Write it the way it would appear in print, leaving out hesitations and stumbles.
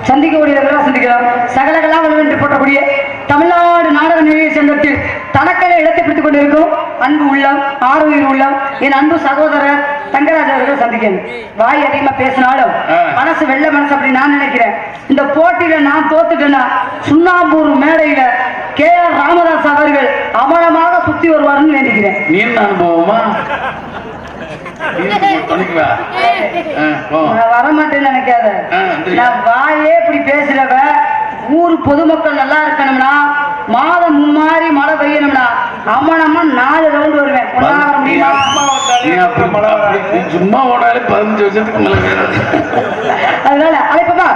சந்திக்கக்கூடியவர்களாக சந்திக்கலாம். சகலகலா வென்று போட்டக்கூடிய தமிழ்நாடு நாடக நிலைய சங்கத்தில் தனக்கென இடத்தை பிடித்துக் கொண்டிருக்கும் அன்பு உள்ளம், ஆரோக்கிய உள்ளம், என் அன்பு சகோதரர் தங்கராஜ் அவர்கள் சந்திக்கணும். வாய் அதிகமா பேசினாலும் மனசு வெள்ள மனசு அப்படி நான் நினைக்கிறேன். இந்த போட்டியில நான் தோத்துட்டேன்னா சுண்ணாம்பூர் மேடையில KR ராமதாஸ் அவர்கள் அமலமாக சுத்தி வருவார்னு நினைக்கிறேன். நீ என்ன அனுபவமா வரமாட்டேன்னு நினைக்காத. நான் வாயே இப்படி பேசுறவ ஊர் பொதுமக்கள் நல்லா இருக்கணும்னா மாதம் மும்மாறி மழை பெய்யணும்னா அம்மனம்மா 4 ரவுண்ட் வருவேன். சும்மா ஓடாலே 15 வருஷத்துக்கு அதனால அழைப்பா